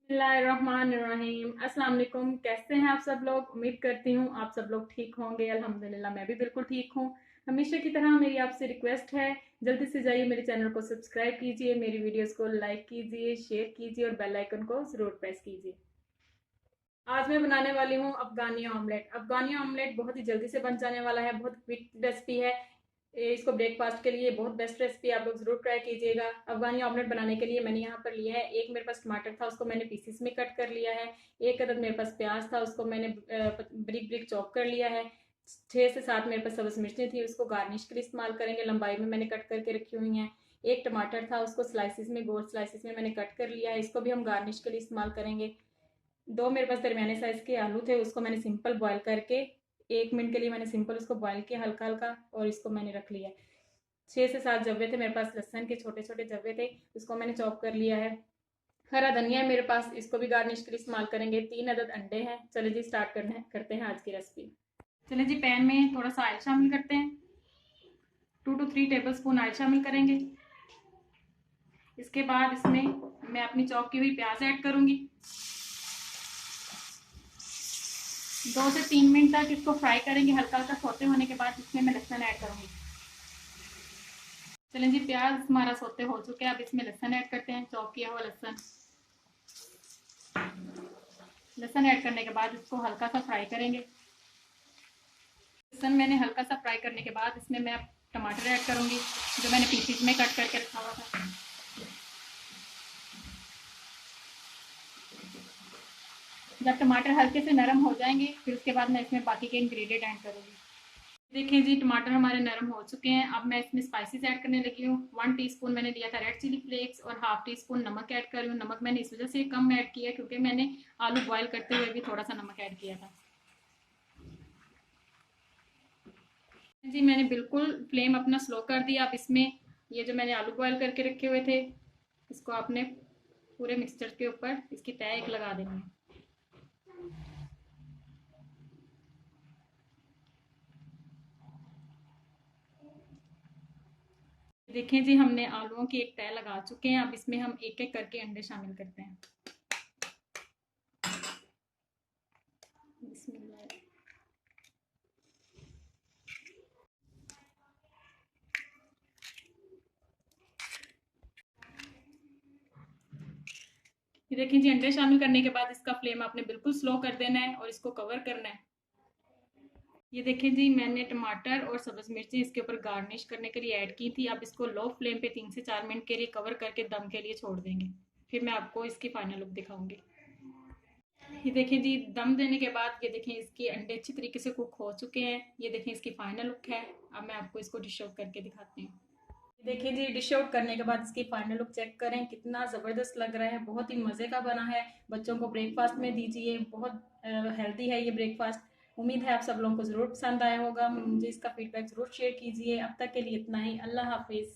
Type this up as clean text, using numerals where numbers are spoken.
बिस्मिल्लाहिर्रहमानिर्रहीम। अस्सलाम वालेकुम। कैसे हैं आप सब लोग? उम्मीद करती हूँ आप सब लोग ठीक होंगे। अल्हम्दुलिल्लाह मैं भी बिल्कुल ठीक हूँ। हमेशा की तरह मेरी आपसे रिक्वेस्ट है, जल्दी से जाइए मेरे चैनल को सब्सक्राइब कीजिए, मेरी वीडियोस को लाइक कीजिए, शेयर कीजिए और बेल आइकन को ज़रूर प्रेस कीजिए। आज मैं बनाने वाली हूँ अफगानी ऑमलेट। अफगानी ऑमलेट बहुत ही जल्दी से बन जाने वाला है, बहुत क्विक रेसिपी है। इसको ब्रेकफास्ट के लिए बहुत बेस्ट रेसिपी, आप लोग ज़रूर ट्राई कीजिएगा। अफगानी ऑमलेट बनाने के लिए मैंने यहाँ पर लिया है, एक मेरे पास टमाटर था उसको मैंने पीसेस में कट कर लिया है। एक अदद मेरे पास प्याज था उसको मैंने ब्रिक ब्रिक चॉप कर लिया है। 6 से 7 मेरे पास सब्ज़ मिर्चें थी, उसको गार्निश के लिए इस्तेमाल करेंगे, लंबाई में मैंने कट करके रखी हुई हैं। एक टमाटर था उसको स्लाइसिस में, गोल स्लाइसिस में मैंने कट कर लिया है, इसको भी हम गार्निश के लिए इस्तेमाल करेंगे। दो मेरे पास दरमियाने साइज़ के आलू थे, उसको मैंने सिंपल बॉयल करके 1 मिनट के लिए मैंने सिंपल उसको बॉयल किया हल्का हल्का, और इसको मैंने रख लिया। 6 से 7 जव्वे थे मेरे पास, लहसन के छोटे छोटे जव्वे थे, उसको मैंने चॉप कर लिया है। हरा धनिया है मेरे पास, इसको भी गार्निश के लिए इस्तेमाल करेंगे। 3 अदद अंडे हैं। चले जी स्टार्ट करते हैं आज की रेसिपी। चले जी पैन में थोड़ा सा ऑयल शामिल करते हैं। 2 to 3 टेबल स्पून ऑयल शामिल करेंगे। इसके बाद इसमें मैं अपनी चॉप की हुई प्याज ऐड करूंगी। 2 से 3 मिनट तक इसको फ्राई करेंगे, हल्का हल्का सौते होने के बाद इसमें मैं लहसुन ऐड करूंगी। चलें जी, प्याज हमारा सौते हो चुके हैं, अब इसमें लहसुन ऐड करते हैं, चॉप किया हुआ लहसुन। लहसुन ऐड करने के बाद इसको हल्का सा फ्राई करेंगे। लहसुन मैंने हल्का सा फ्राई करने के बाद इसमें मैं टमाटर ऐड करूंगी, जो मैंने पीसेस में कट करके रखा हुआ था। जब टमाटर हल्के से नरम हो जाएंगे फिर उसके बाद मैं इसमें बाकी के इंग्रेडिएंट ऐड करूंगी। देखें जी, टमाटर हमारे नरम हो चुके हैं। अब मैं इसमें स्पाइसेस ऐड करने लगी हूँ। 1 टीस्पून मैंने लिया था रेड चिली फ्लेक्स और हाफ टी स्पून नमक ऐड कर रही हूँ। नमक मैंने इस वजह से कम ऐड किया क्योंकि मैंने आलू बॉयल करते हुए भी थोड़ा सा नमक ऐड किया था। जी, मैंने बिल्कुल फ्लेम अपना स्लो कर दिया। अब इसमें ये जो मैंने आलू बॉयल करके रखे हुए थे, इसको आपने पूरे मिक्सचर के ऊपर इसकी तह एक लगा देनी है। देखें जी, हमने आलूओं की एक तह लगा चुके हैं। अब इसमें हम एक एक करके अंडे शामिल करते हैं। ये देखें जी, अंडे शामिल करने के बाद इसका फ्लेम आपने बिल्कुल स्लो कर देना है और इसको कवर करना है। ये देखें जी, मैंने टमाटर और सब्ज़ मिर्ची इसके ऊपर गार्निश करने के लिए ऐड की थी। अब इसको लो फ्लेम पे 3 से 4 मिनट के लिए कवर करके दम के लिए छोड़ देंगे, फिर मैं आपको इसकी फाइनल लुक दिखाऊंगी। ये देखें जी, दम देने के बाद ये देखें इसके अंडे अच्छी तरीके से कुक हो चुके हैं। ये देखें इसकी फाइनल लुक है। अब मैं आपको इसको डिश आउट करके दिखाती हूँ। देखिए जी, डिश आउट करने के बाद इसकी फाइनल लुक चेक करें, कितना ज़बरदस्त लग रहा है, बहुत ही मज़े का बना है। बच्चों को ब्रेकफास्ट में दीजिए, बहुत हेल्दी है ये ब्रेकफास्ट। उम्मीद है आप सब लोगों को ज़रूर पसंद आया होगा। मुझे इसका फीडबैक ज़रूर शेयर कीजिए। अब तक के लिए इतना ही। अल्लाह हाफिज़।